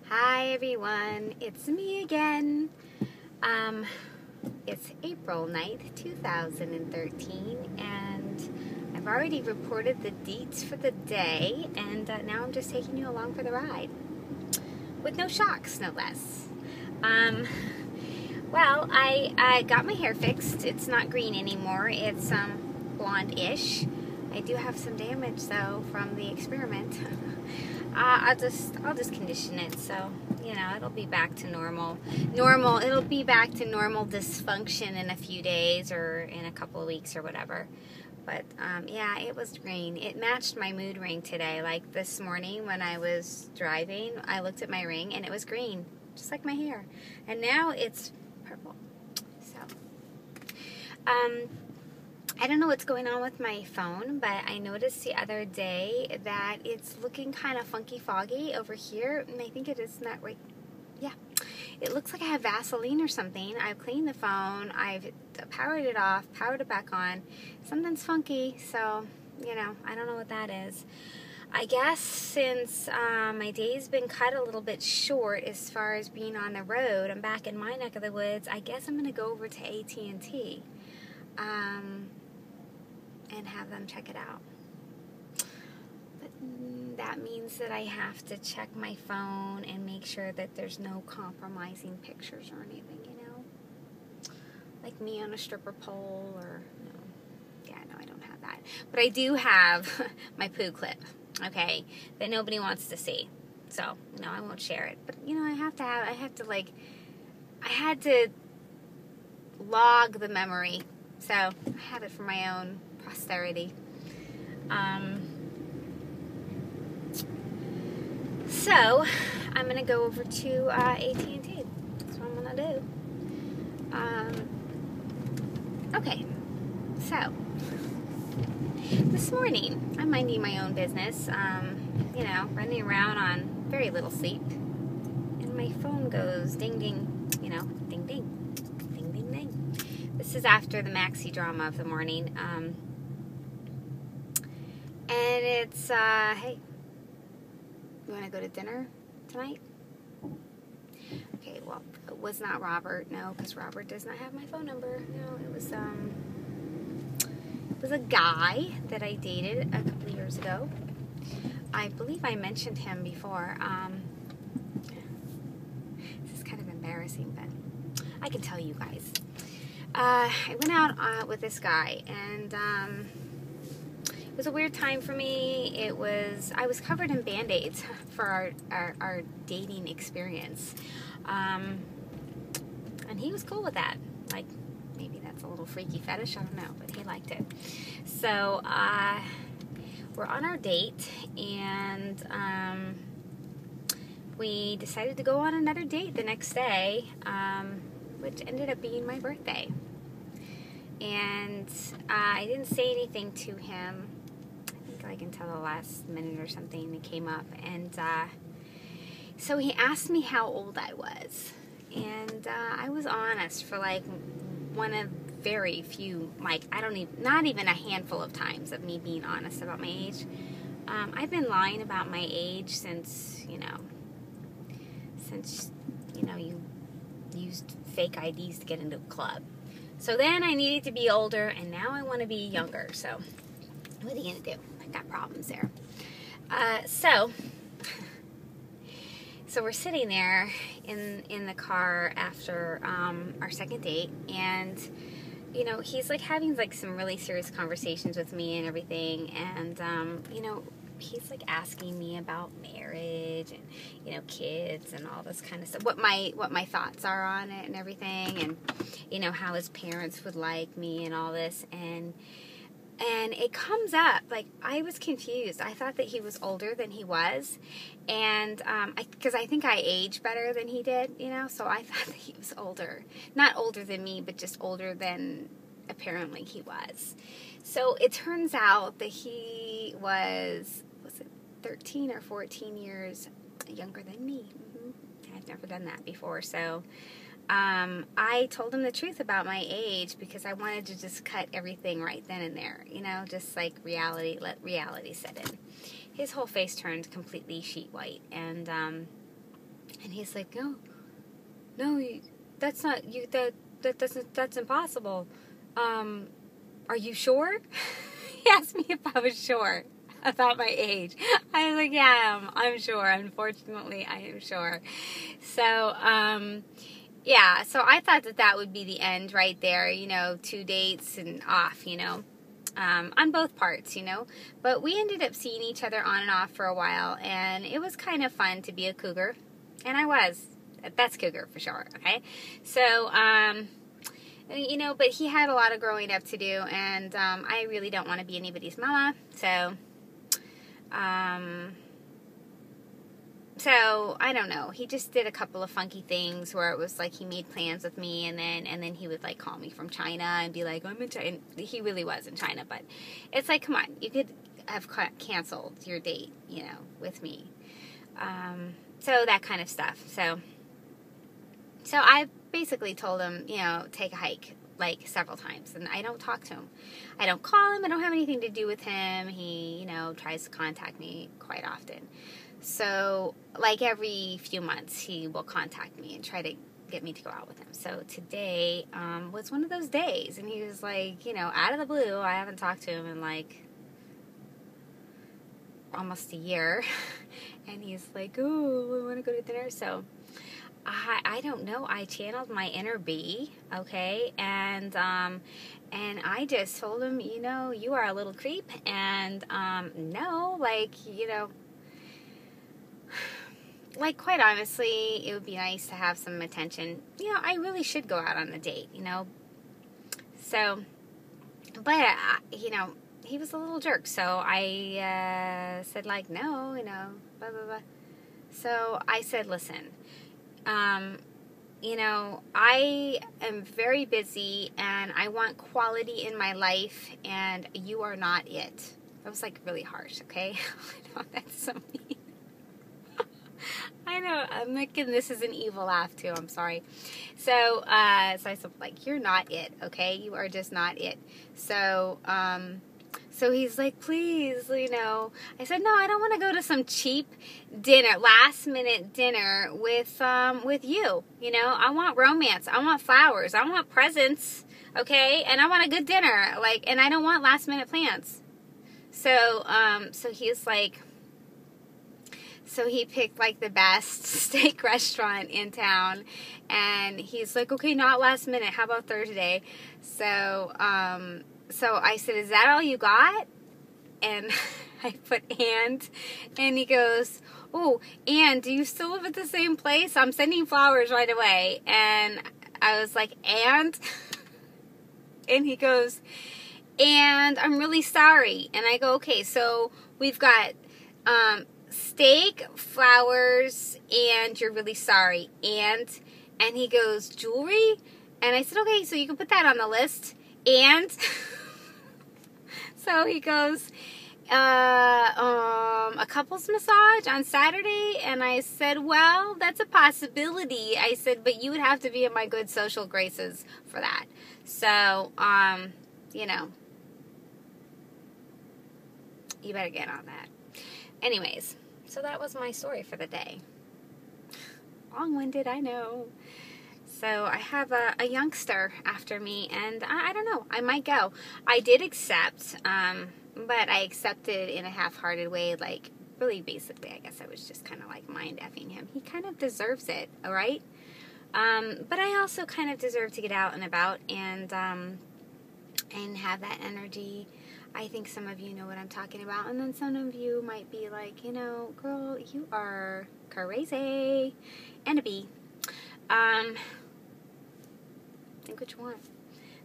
Hi everyone, it's me again. It's April 9th, 2013, and I've already reported the deets for the day, and now I'm just taking you along for the ride. With no shocks, no less. Well, I got my hair fixed. It's not green anymore. It's blonde-ish. I do have some damage though from the experiment. I'll just condition it, so it'll be back to normal. It'll be back to normal dysfunction in a few days or in a couple of weeks or whatever. But yeah, it was green. It matched my mood ring today. Like this morning when I was driving, I looked at my ring and it was green, just like my hair. And now it's purple. So I don't know what's going on with my phone, but I noticed the other day that it's looking kind of funky foggy over here, and I think it is not right. Yeah, it looks like I have Vaseline or something. I've cleaned the phone, I've powered it off, powered it back on. Something's funky, so I don't know what that is. I guess since my day's been cut a little bit short as far as being on the road, I'm back in my neck of the woods. I guess I'm going to go over to AT&T. And have them check it out. But that means that I have to check my phone and make sure that there's no compromising pictures or anything, like me on a stripper pole or no. Yeah, no, I don't have that. But I do have my poo clip, okay, that nobody wants to see. So, I won't share it. But I had to log the memory. So, I have it for my own posterity. So I'm gonna go over to AT&T. That's what I'm gonna do. Okay, so this morning I'm minding my own business, running around on very little sleep, and my phone goes ding ding, ding ding, ding ding ding. This is after the maxi drama of the morning. And it's, hey, you want to go to dinner tonight? Okay, well, it was not Robert, no, because Robert does not have my phone number. No, it was a guy that I dated a couple of years ago. I believe I mentioned him before. This is kind of embarrassing, but I can tell you guys. I went out with this guy, and it was a weird time for me. I was covered in Band-Aids for our dating experience, and he was cool with that. Like, maybe that's a little freaky fetish, I don't know, but he liked it. So we're on our date, and we decided to go on another date the next day, which ended up being my birthday. And I didn't say anything to him, I think like until the last minute or something. It came up, and so he asked me how old I was, and I was honest for like one of very few, like not even a handful of times of me being honest about my age. I've been lying about my age since you used fake IDs to get into a club. So then I needed to be older, and now I want to be younger. So what are you going to do? I got problems there. So we're sitting there in the car after our second date, and he's like having like some really serious conversations with me and everything, and he's like asking me about marriage and kids and all this kind of stuff, what my thoughts are on it and everything, and how his parents would like me and all this, and it comes up, like, I was confused. I thought that he was older than he was, and because I think I age better than he did, so I thought that he was older, not older than me, but just older than apparently he was. So it turns out that he was it 13 or 14 years younger than me. I've never done that before, so I told him the truth about my age because I wanted to just cut everything right then and there, just like let reality set in. His whole face turned completely sheet white, and And he's like, no, that's not, that's impossible. Are you sure? He asked me if I was sure about my age. I was like, yeah, I'm sure. Unfortunately, I am sure. So, yeah, so I thought that would be the end right there, 2 dates and off, on both parts, But we ended up seeing each other on and off for a while, and it was kind of fun to be a cougar. And I was. That's cougar for sure, okay? So, but he had a lot of growing up to do, and I really don't want to be anybody's mama. So I don't know. He just did a couple of funky things where it was like he made plans with me, and then he would like call me from China and be like, I'm in China. He really was in China, but it's like, come on, you could have canceled your date, with me. So that kind of stuff. So I basically told him, take a hike like several times, and I don't talk to him. I don't call him. I don't have anything to do with him. He, tries to contact me quite often. So like every few months he will contact me and try to get me to go out with him. So today was one of those days, and he was like, out of the blue, I haven't talked to him in like almost a year. And he's like, oh, I want to go to dinner. So I don't know. I channeled my inner bee, okay? And I just told him, you are a little creep. And, no, like, quite honestly, it would be nice to have some attention. I really should go out on a date, So, but, he was a little jerk. So I said, like, no, blah, blah, blah. So I said, listen, I am very busy, and I want quality in my life, and you are not it. That was, like, really harsh, okay? I know, that's so mean. I know, I'm making this as an evil laugh, too. I'm sorry. So I said, like, you're not it, okay? You are just not it. So, so he's like, please, I said, no, I don't want to go to some cheap dinner, last-minute dinner with you, I want romance, I want flowers, I want presents, okay, and I want a good dinner, and I don't want last-minute plans. So, so he's like, so he picked, like, the best steak restaurant in town, and he's like, okay, not last minute, how about Thursday? So, so I said, is that all you got? And I put and he goes, oh, and do you still live at the same place? I'm sending flowers right away. And I was like, and he goes, and I'm really sorry. And I go, okay, so we've got steak, flowers, and you're really sorry. And he goes, jewelry? And I said, okay, so you can put that on the list. And so he goes, a couples massage on Saturday. And I said, well, that's a possibility. I said, but you would have to be in my good social graces for that. So, you better get on that. Anyways, so that was my story for the day. Long-winded, I know. So I have a youngster after me, and I don't know, I might go. I did accept, but I accepted in a half-hearted way, like, really basically, I guess I was just kind of like mind-effing him. He kind of deserves it, all right? But I also kind of deserve to get out and about and have that energy. I think some of you know what I'm talking about, and then some of you might be like, girl, you are crazy, and a bee. Think what you want.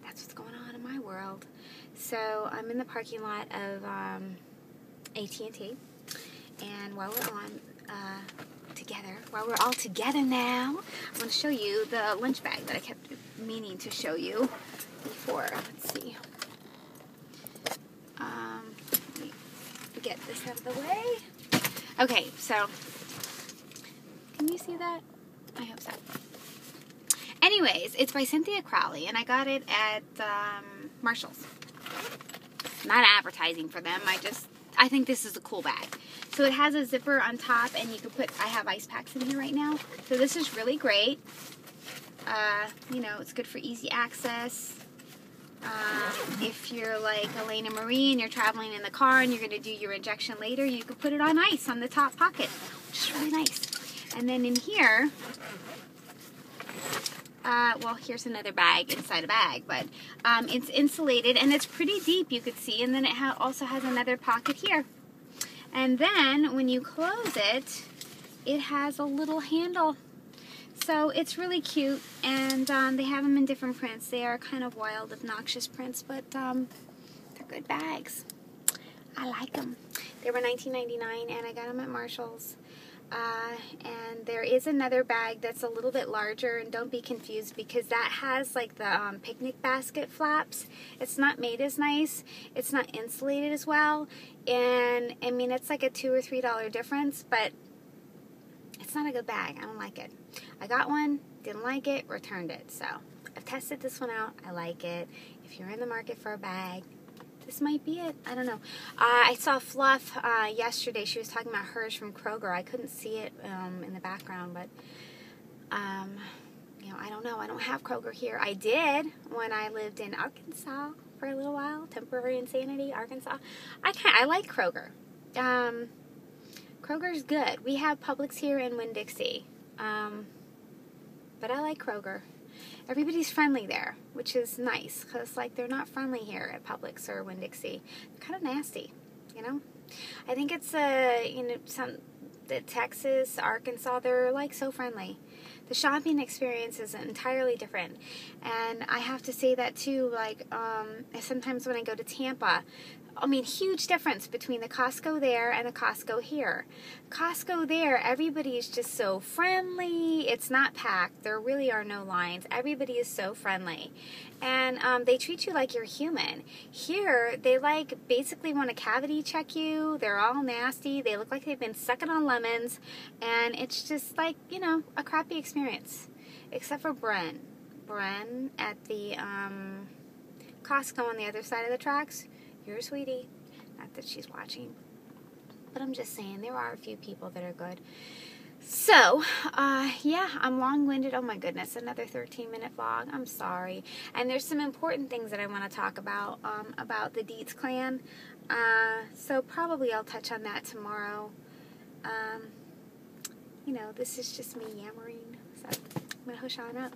That's what's going on in my world. So I'm in the parking lot of AT&T, and while we're all together now, I'm going to show you the lunch bag that I kept meaning to show you before. Let's see. Let me get this out of the way. Okay, so can you see that? I hope so. Anyways, it's by Cynthia Crowley, and I got it at Marshall's. Not advertising for them. I think this is a cool bag. So it has a zipper on top, and you can put, I have ice packs in here right now. So this is really great. You know, it's good for easy access. If you're like Elena Marie and you're traveling in the car and you're going to do your injection later, you can put it on ice on the top pocket, which is really nice. And then in here, well, here's another bag inside a bag, but it's insulated and it's pretty deep, you could see. And then it also has another pocket here. And then when you close it, it has a little handle. So it's really cute, and they have them in different prints. They are kind of wild, obnoxious prints, but they're good bags. I like them. They were $19.99, and I got them at Marshall's. And there is another bag that's a little bit larger, and don't be confused because that has like the picnic basket flaps. It's not made as nice. It's not insulated as well, and I mean it's like a $2 or $3 difference, but it's not a good bag. I don't like it. I got one, didn't like it, returned it. So I've tested this one out. I like it. If you're in the market for a bag, this might be it. I don't know. I saw Fluff yesterday. She was talking about hers from Kroger. I couldn't see it in the background, but you know, I don't know. I don't have Kroger here. I did when I lived in Arkansas for a little while. Temporary insanity, Arkansas. I like Kroger. Kroger's good. We have Publix here in Winn-Dixie, but I like Kroger. Everybody's friendly there, which is nice, because like they're not friendly here at Publix or Winn-Dixie. They're kind of nasty, you know. I think it's you know, the Texas, Arkansas, they're like so friendly. The shopping experience is entirely different, and I have to say that too. Like sometimes when I go to Tampa, I mean, huge difference between the Costco there and the Costco here. Costco there, everybody is just so friendly. It's not packed. There really are no lines. Everybody is so friendly. And they treat you like you're human. Here, they like basically want to cavity check you. They're all nasty. They look like they've been sucking on lemons. And it's just like, you know, a crappy experience. Except for Bren. Bren at the Costco on the other side of the tracks. You're a sweetie. Not that she's watching. But I'm just saying, there are a few people that are good. So, yeah, I'm long-winded. Oh my goodness, another 13-minute vlog. I'm sorry. And there's some important things that I want to talk about the Dietz clan. So probably I'll touch on that tomorrow. You know, this is just me yammering. So I'm going to hush on up.